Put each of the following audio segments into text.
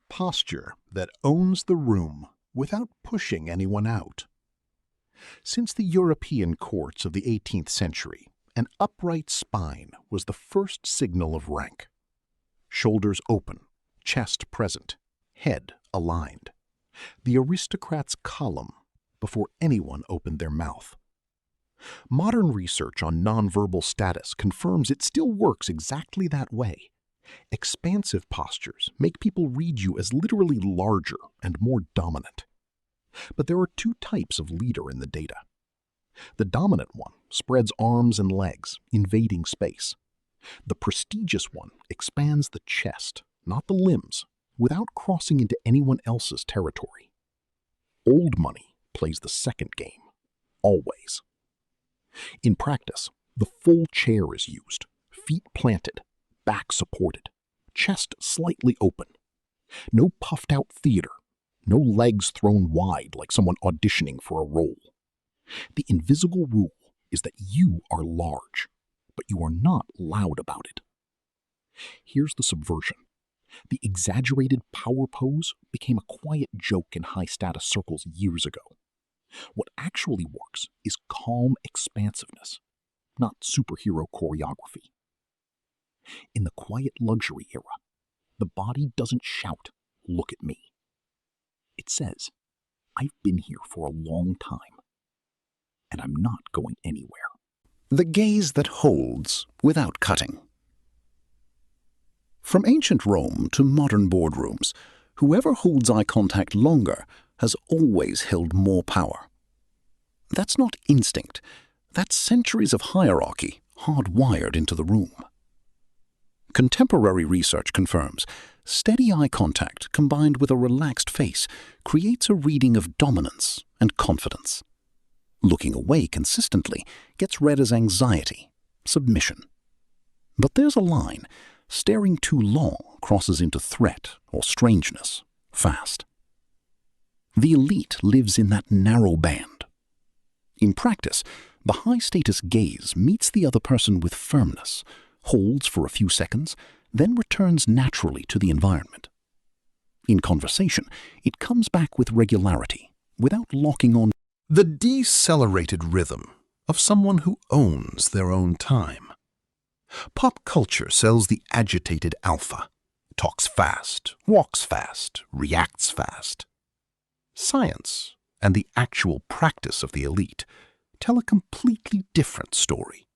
Posture that owns the room without pushing anyone out. Since the European courts of the 18th century, an upright spine was the first signal of rank. Shoulders open, chest present, head aligned. The aristocrat's column before anyone opened their mouth. Modern research on nonverbal status confirms it still works exactly that way. Expansive postures make people read you as literally larger and more dominant. But there are two types of leader in the data. The dominant one spreads arms and legs, invading space. The prestigious one expands the chest, not the limbs, without crossing into anyone else's territory. Old money plays the second game, always. In practice, the full chair is used, feet planted, back supported, chest slightly open. No puffed out theater, no legs thrown wide like someone auditioning for a role. The invisible rule is that you are large, but you are not loud about it. Here's the subversion. The exaggerated power pose became a quiet joke in high-status circles years ago. What actually works is calm expansiveness, not superhero choreography. In the quiet luxury era, the body doesn't shout, "Look at me." It says, "I've been here for a long time, and I'm not going anywhere." The gaze that holds without cutting. From ancient Rome to modern boardrooms, whoever holds eye contact longer has always held more power. That's not instinct. That's centuries of hierarchy hardwired into the room. Contemporary research confirms steady eye contact combined with a relaxed face creates a reading of dominance and confidence. Looking away consistently gets read as anxiety, submission. But there's a line. Staring too long crosses into threat or strangeness fast. The elite lives in that narrow band. In practice, the high-status gaze meets the other person with firmness, holds for a few seconds, then returns naturally to the environment. In conversation, it comes back with regularity, without locking on. The decelerated rhythm of someone who owns their own time. Pop culture sells the agitated alpha, talks fast, walks fast, reacts fast. Science and the actual practice of the elite tell a completely different story.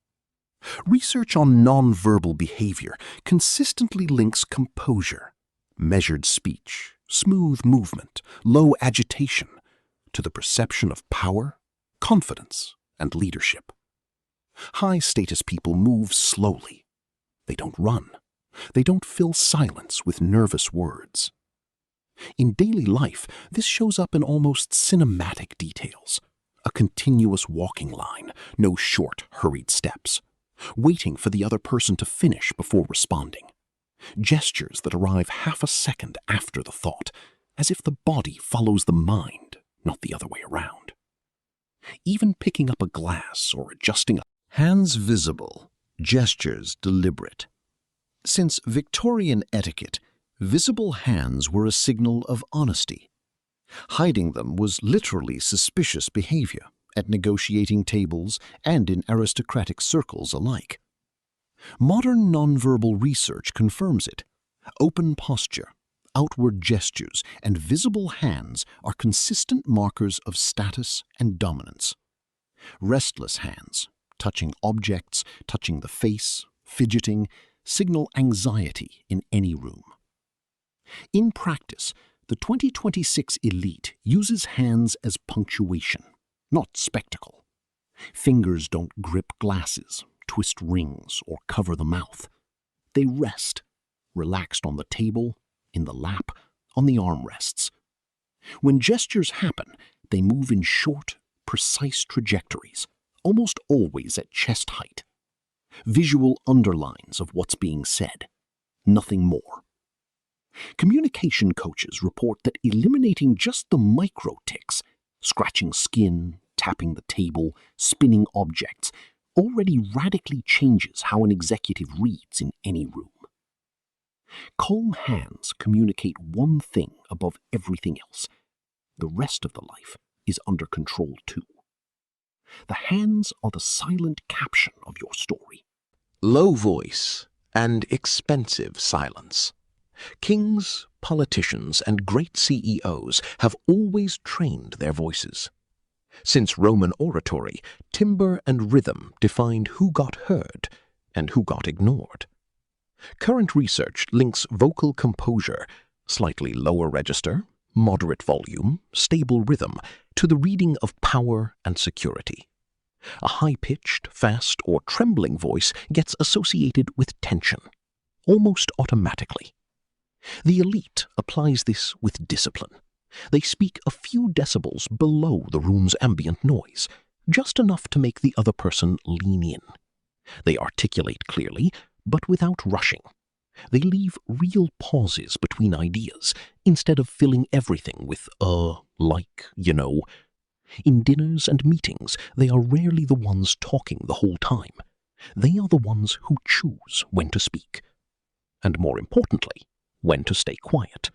Research on nonverbal behavior consistently links composure, measured speech, smooth movement, low agitation to the perception of power, confidence, and leadership. High-status people move slowly. They don't run. They don't fill silence with nervous words. In daily life, this shows up in almost cinematic details. A continuous walking line, no short, hurried steps. Waiting for the other person to finish before responding. Gestures that arrive half a second after the thought, as if the body follows the mind, not the other way around. Even picking up a glass or adjusting a hands visible, gestures deliberate. Since Victorian etiquette, visible hands were a signal of honesty. Hiding them was literally suspicious behavior at negotiating tables and in aristocratic circles alike. Modern nonverbal research confirms it. Open posture, outward gestures, and visible hands are consistent markers of status and dominance. Restless hands, touching objects, touching the face, fidgeting, signal anxiety in any room. In practice, the 2026 elite uses hands as punctuation, not spectacle. Fingers don't grip glasses, twist rings, or cover the mouth. They rest, relaxed on the table, in the lap, on the armrests. When gestures happen, they move in short, precise trajectories, almost always at chest height. Visual underlines of what's being said, nothing more. Communication coaches report that eliminating just the micro tics, scratching skin, tapping the table, spinning objects, already radically changes how an executive reads in any room. Calm hands communicate one thing above everything else. The rest of the life is under control too. The hands are the silent caption of your story. Low voice and expensive silence. Kings, politicians, and great CEOs have always trained their voices. Since Roman oratory, timbre and rhythm defined who got heard and who got ignored. Current research links vocal composure, slightly lower register, moderate volume, stable rhythm, to the reading of power and security. A high-pitched, fast, or trembling voice gets associated with tension, almost automatically. The elite applies this with discipline. They speak a few decibels below the room's ambient noise, just enough to make the other person lean in. They articulate clearly, but without rushing. They leave real pauses between ideas, instead of filling everything with like, you know. In dinners and meetings, they are rarely the ones talking the whole time. They are the ones who choose when to speak. And more importantly, when to stay quiet.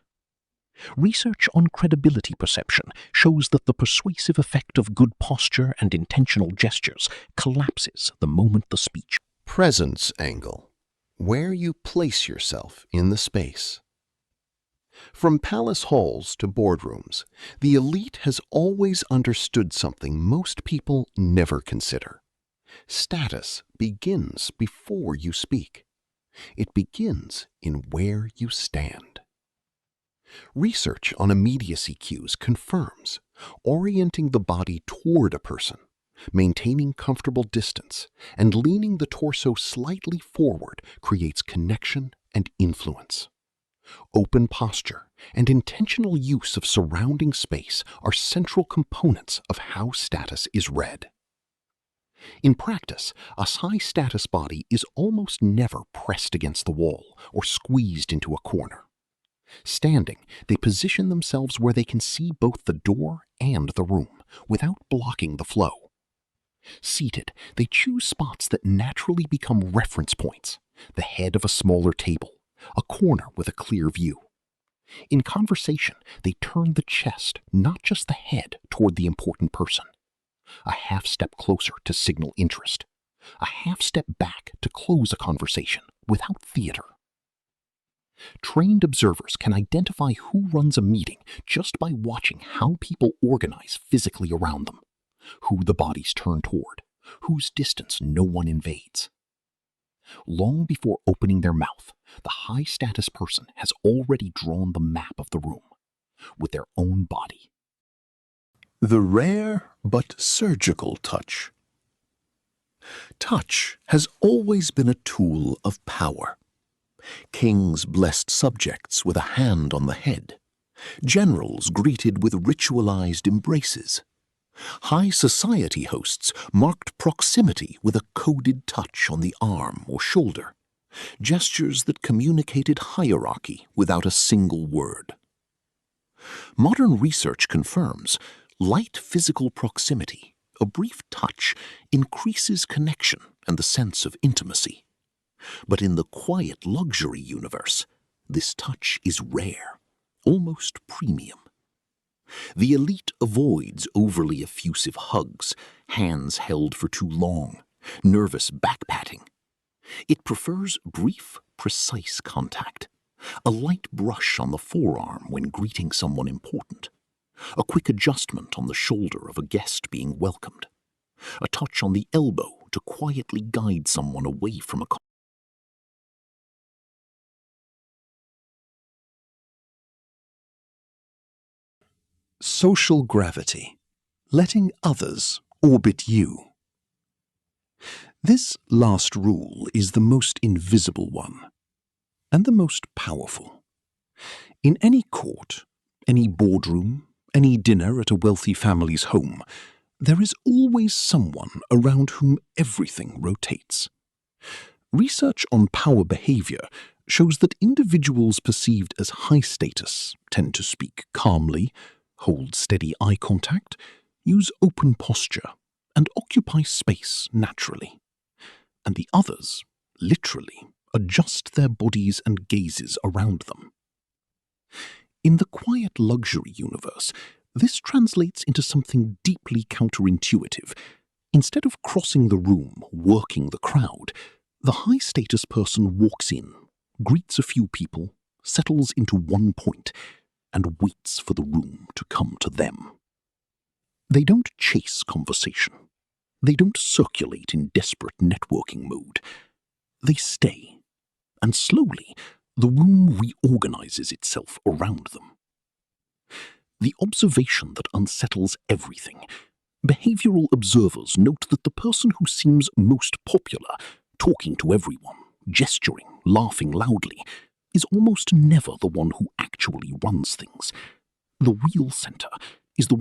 Research on credibility perception shows that the persuasive effect of good posture and intentional gestures collapses the moment the speech. Presence angle. Where you place yourself in the space. From palace halls to boardrooms, the elite has always understood something most people never consider. Status begins before you speak. It begins in where you stand. Research on immediacy cues confirms orienting the body toward a person, maintaining comfortable distance, and leaning the torso slightly forward creates connection and influence. Open posture and intentional use of surrounding space are central components of how status is read. In practice, a high-status body is almost never pressed against the wall or squeezed into a corner. Standing, they position themselves where they can see both the door and the room without blocking the flow. Seated, they choose spots that naturally become reference points, the head of a smaller table, a corner with a clear view. In conversation, they turn the chest, not just the head, toward the important person. A half step closer to signal interest. A half step back to close a conversation without theater. Trained observers can identify who runs a meeting just by watching how people organize physically around them, who the bodies turn toward, whose distance no one invades. Long before opening their mouth, the high-status person has already drawn the map of the room with their own body. The rare but surgical touch. Touch has always been a tool of power. Kings blessed subjects with a hand on the head. Generals greeted with ritualized embraces. High society hosts marked proximity with a coded touch on the arm or shoulder, gestures that communicated hierarchy without a single word. Modern research confirms light physical proximity, a brief touch, increases connection and the sense of intimacy. But in the quiet luxury universe, this touch is rare, almost premium. The elite avoids overly effusive hugs, hands held for too long, nervous back-patting. It prefers brief, precise contact, a light brush on the forearm when greeting someone important, a quick adjustment on the shoulder of a guest being welcomed, a touch on the elbow to quietly guide someone away from a social gravity, letting others orbit you. This last rule is the most invisible one, and the most powerful. In any court, any boardroom, any dinner at a wealthy family's home, there is always someone around whom everything rotates. Research on power behavior shows that individuals perceived as high status tend to speak calmly, hold steady eye contact, use open posture, and occupy space naturally. And the others, literally, adjust their bodies and gazes around them. In the quiet luxury universe, this translates into something deeply counterintuitive. Instead of crossing the room, working the crowd, the high-status person walks in, greets a few people, settles into one point, and waits for the room to come to them. They don't chase conversation. They don't circulate in desperate networking mode. They stay, and slowly, the room reorganizes itself around them. The observation that unsettles everything. Behavioral observers note that the person who seems most popular, talking to everyone, gesturing, laughing loudly, is almost never the one who actually runs things. The real center is the